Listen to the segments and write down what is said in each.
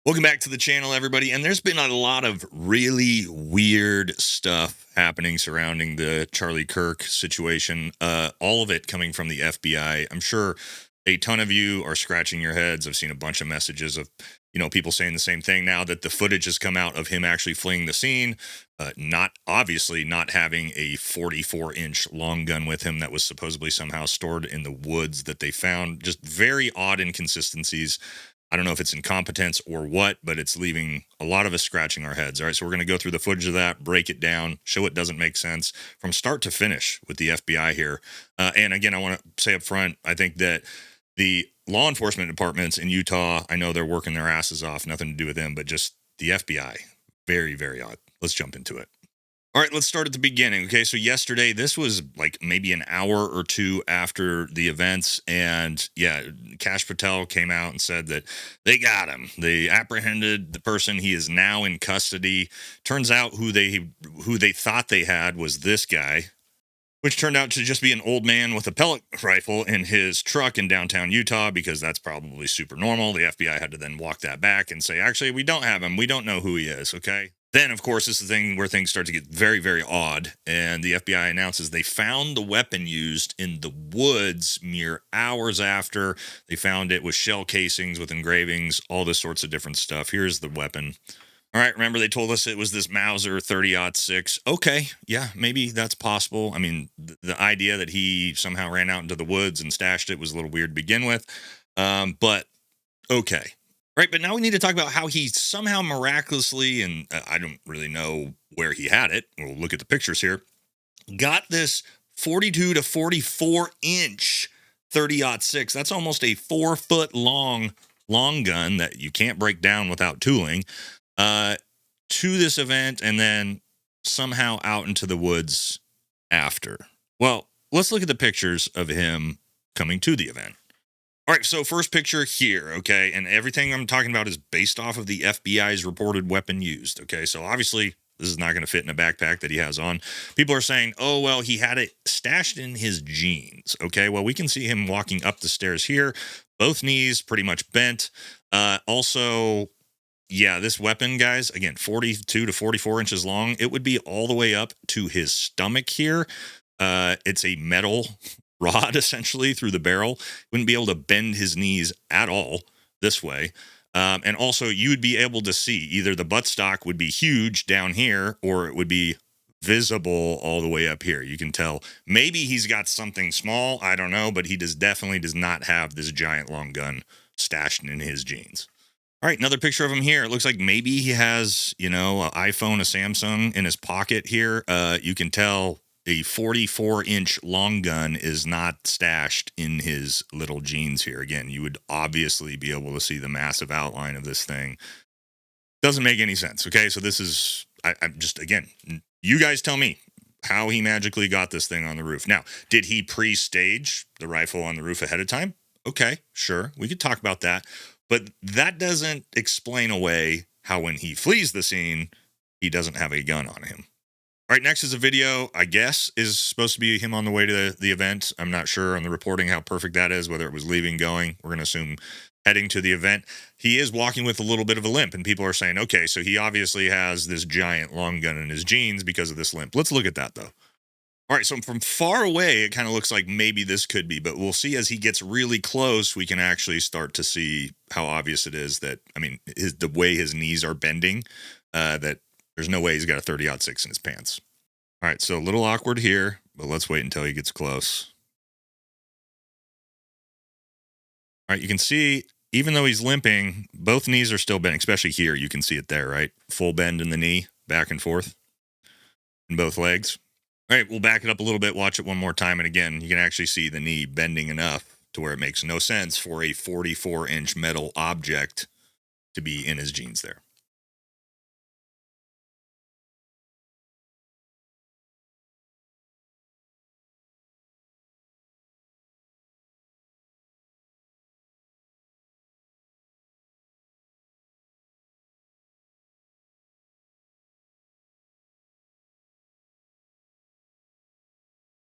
Welcome back to the channel, everybody. And there's been a lot of really weird stuff happening surrounding the Charlie Kirk situation. All of it coming from the FBI. I'm sure a ton of you are scratching your heads. I've seen a bunch of messages of, people saying the same thing now that the footage has come out of him actually fleeing the scene. Not obviously not having a 44-inch long gun with him that was supposedly somehow stored in the woods that they found. Just very odd inconsistencies. I don't know if it's incompetence or what, but it's leaving a lot of us scratching our heads. All right, so we're going to go through the footage of that, break it down, show it doesn't make sense from start to finish with the FBI here. And again, I want to say up front, I think that the law enforcement departments in Utah, I know they're working their asses off, nothing to do with them, but just the FBI, very, very odd. Let's jump into it. All right, let's start at the beginning. Okay, so yesterday, this was like maybe an hour or two after the events, and yeah, Kash Patel came out and said that they got him. They apprehended the person. He is now in custody. Turns out who they thought they had was this guy, which turned out to just be an old man with a pellet rifle in his truck in downtown Utah, because that's probably super normal. The FBI had to then walk that back and say, actually, we don't have him. We don't know who he is. Okay. Then, of course, this is the thing where things start to get very, very odd. And the FBI announces they found the weapon used in the woods mere hours after. They found it with shell casings, with engravings, all this sorts of different stuff. Here's the weapon. All right, remember they told us it was this Mauser 30-06. Okay, yeah, maybe that's possible. I mean, the idea that he somehow ran out into the woods and stashed it was a little weird to begin with, but okay. Right, but now we need to talk about how he somehow miraculously, and I don't really know where he had it. We'll look at the pictures here. Got this 42 to 44 inch 30-06. That's almost a 4-foot long gun that you can't break down without tooling. To this event, and then somehow out into the woods after. Well, let's look at the pictures of him coming to the event. All right, so first picture here, okay, and everything I'm talking about is based off of the FBI's reported weapon used, okay? So obviously, this is not going to fit in a backpack that he has on. People are saying, oh, well, he had it stashed in his jeans, okay? Well, we can see him walking up the stairs here, both knees pretty much bent. Also, yeah, this weapon, guys, again, 42 to 44 inches long. It would be all the way up to his stomach here. It's a metal rod, essentially, through the barrel. Wouldn't be able to bend his knees at all this way. And also, you would be able to see either the buttstock would be huge down here, or it would be visible all the way up here. You can tell maybe he's got something small. I don't know, but he definitely does not have this giant long gun stashed in his jeans. All right, another picture of him here. It looks like maybe he has, an iPhone, a Samsung in his pocket here. You can tell a 44-inch long gun is not stashed in his little jeans here. Again, you would obviously be able to see the massive outline of this thing. Doesn't make any sense. Okay, so this is, I'm just, again, you guys tell me how he magically got this thing on the roof. Now, did he pre-stage the rifle on the roof ahead of time? Okay, sure, we could talk about that. But that doesn't explain away how when he flees the scene, he doesn't have a gun on him. All right, next is a video, I guess, is supposed to be him on the way to the event. I'm not sure on the reporting how perfect that is, whether it was leaving, going. We're going to assume heading to the event. He is walking with a little bit of a limp, and people are saying, okay, so he obviously has this giant long gun in his jeans because of this limp. Let's look at that, though. All right, so from far away, it kind of looks like maybe this could be, but we'll see as he gets really close, we can actually start to see how obvious it is that, I mean, the way his knees are bending, that there's no way he's got a 30-06 in his pants. All right, so a little awkward here, but let's wait until he gets close. All right, you can see, even though he's limping, both knees are still bent, especially here. You can see it there, right? Full bend in the knee, back and forth in both legs. All right, we'll back it up a little bit, watch it one more time, and again, you can actually see the knee bending enough to where it makes no sense for a 44-inch metal object to be in his jeans there.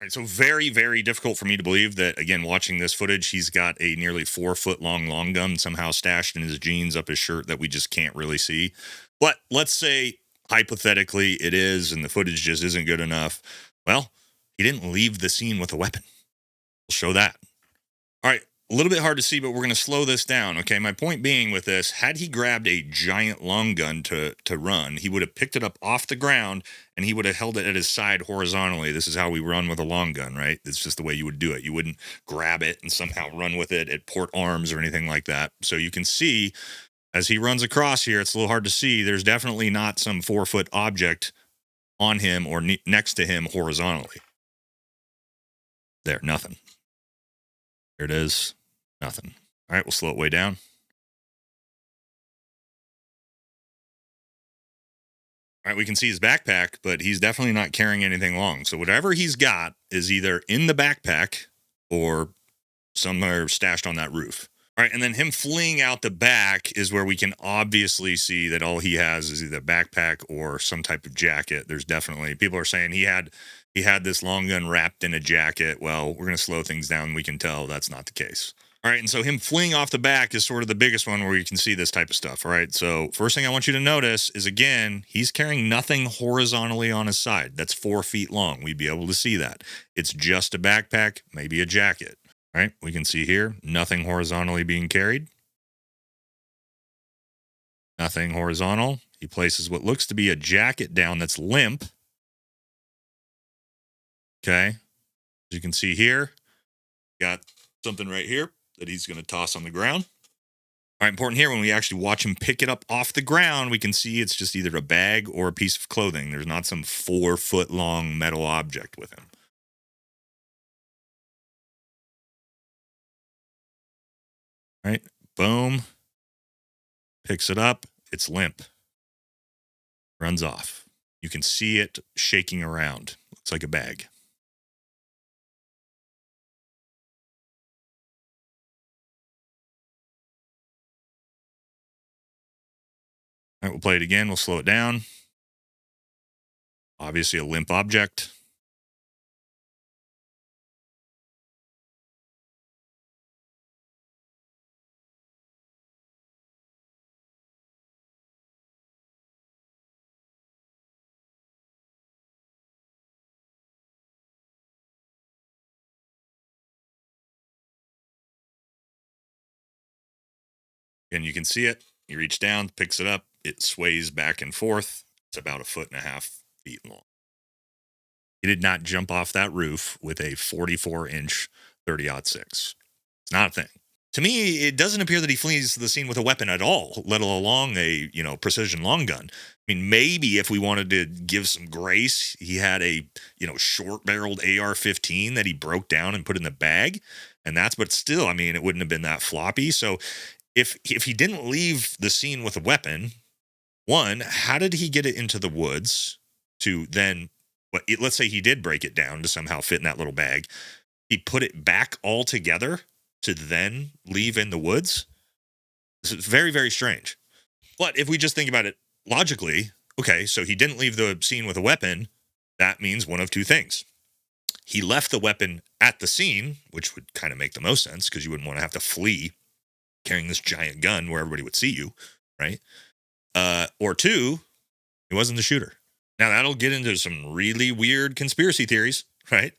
Right, so very, very difficult for me to believe that, again, watching this footage, he's got a nearly 4 foot long gun somehow stashed in his jeans up his shirt that we just can't really see. But let's say, hypothetically, it is, and the footage just isn't good enough. Well, he didn't leave the scene with a weapon. We'll show that. All right, a little bit hard to see, but we're going to slow this down. Okay, my point being with this, had he grabbed a giant long gun to run, he would have picked it up off the ground and he would have held it at his side horizontally. This is how we run with a long gun, right? It's just the way you would do it. You wouldn't grab it and somehow run with it at port arms or anything like that. So you can see as he runs across here, it's a little hard to see. There's definitely not some 4 foot object on him or next to him horizontally. There, nothing. There it is. Nothing. All right, we'll slow it way down. All right, we can see his backpack, but he's definitely not carrying anything long. So whatever he's got is either in the backpack or somewhere stashed on that roof. All right, and then him fleeing out the back is where we can obviously see that all he has is either a backpack or some type of jacket. There's definitely, people are saying he had this long gun wrapped in a jacket. Well, we're going to slow things down. We can tell that's not the case. All right, and so him fleeing off the back is sort of the biggest one where you can see this type of stuff. All right, so first thing I want you to notice is, again, he's carrying nothing horizontally on his side. That's 4 feet long. We'd be able to see that. It's just a backpack, maybe a jacket. All right, we can see here, nothing horizontally being carried. Nothing horizontal. He places what looks to be a jacket down that's limp. Okay, as you can see here, got something right here that he's going to toss on the ground. All right, important here, when we actually watch him pick it up off the ground, we can see it's just either a bag or a piece of clothing. There's not some 4 foot long metal object with him. All right, boom. Picks it up. It's limp. Runs off. You can see it shaking around. Looks like a bag. All right, we'll play it again. We'll slow it down. Obviously a limp object. And you can see it. He reaches down, picks it up. It sways back and forth. It's about 1.5 feet long. He did not jump off that roof with a 44-inch 30-06. It's not a thing. To me, it doesn't appear that he flees the scene with a weapon at all, let alone a, precision long gun. I mean, maybe if we wanted to give some grace, he had a, short-barreled AR-15 that he broke down and put in the bag. But still, I mean, it wouldn't have been that floppy. So if he didn't leave the scene with a weapon, one, how did he get it into the woods to then, let's say he did break it down to somehow fit in that little bag. He put it back all together to then leave in the woods? This is very, very strange. But if we just think about it logically, okay, so he didn't leave the scene with a weapon. That means one of two things. He left the weapon at the scene, which would kind of make the most sense because you wouldn't want to have to flee carrying this giant gun where everybody would see you, right? Or two, he wasn't the shooter. Now, that'll get into some really weird conspiracy theories, right?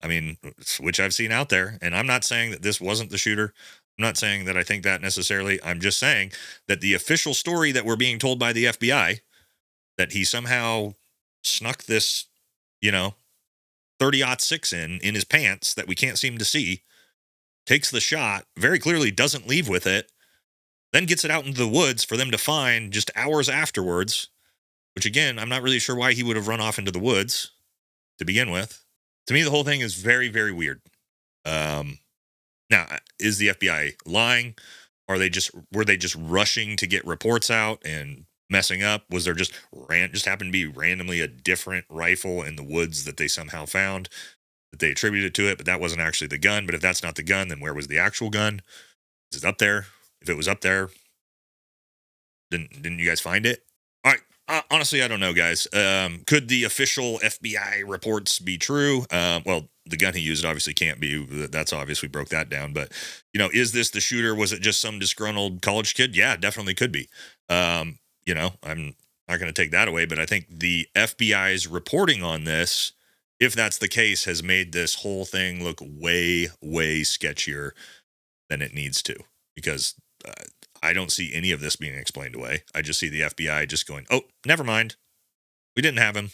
I mean, which I've seen out there. And I'm not saying that this wasn't the shooter. I'm not saying that I think that necessarily. I'm just saying that the official story that we're being told by the FBI, that he somehow snuck this, 30-06 in his pants that we can't seem to see, takes the shot, very clearly doesn't leave with it, then gets it out into the woods for them to find just hours afterwards, which, again, I'm not really sure why he would have run off into the woods to begin with. To me, the whole thing is very, very weird. Now, is the FBI lying? Were they just rushing to get reports out and messing up? Was there just happened to be randomly a different rifle in the woods that they somehow found that they attributed to it, but that wasn't actually the gun? But if that's not the gun, then where was the actual gun? Is it up there? If it was up there, didn't you guys find it? All right. Honestly, I don't know, guys. Could the official FBI reports be true? Well, the gun he used obviously can't be. That's obvious. We broke that down. But, is this the shooter? Was it just some disgruntled college kid? Yeah, definitely could be. I'm not going to take that away, but I think the FBI's reporting on this, if that's the case, has made this whole thing look way, way sketchier than it needs to, because I don't see any of this being explained away. I just see the FBI just going, oh, never mind. We didn't have him.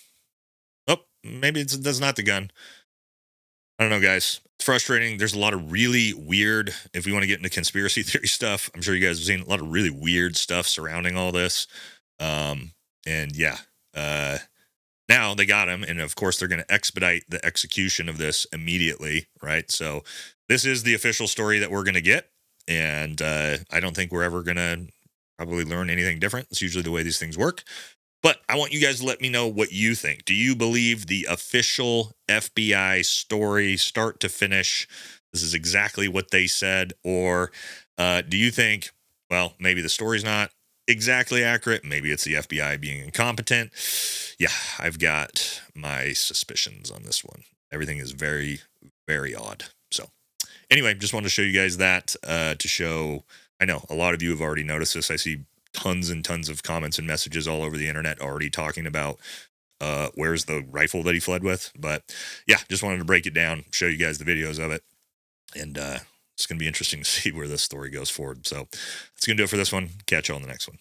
Oh, maybe that's not the gun. I don't know, guys. It's frustrating. There's a lot of really weird, if we want to get into conspiracy theory stuff, I'm sure you guys have seen a lot of really weird stuff surrounding all this. And yeah, now they got him. And of course, they're going to expedite the execution of this immediately, right? So this is the official story that we're going to get. And I don't think we're ever going to probably learn anything different. It's usually the way these things work. But I want you guys to let me know what you think. Do you believe the official FBI story, start to finish, this is exactly what they said? Or do you think, well, maybe the story's not exactly accurate. Maybe it's the FBI being incompetent. Yeah, I've got my suspicions on this one. Everything is very, very odd. So anyway, just wanted to show you guys that to show, I know a lot of you have already noticed this. I see tons and tons of comments and messages all over the internet already talking about where's the rifle that he fled with. But yeah, just wanted to break it down, show you guys the videos of it. And it's going to be interesting to see where this story goes forward. So that's going to do it for this one. Catch you on the next one.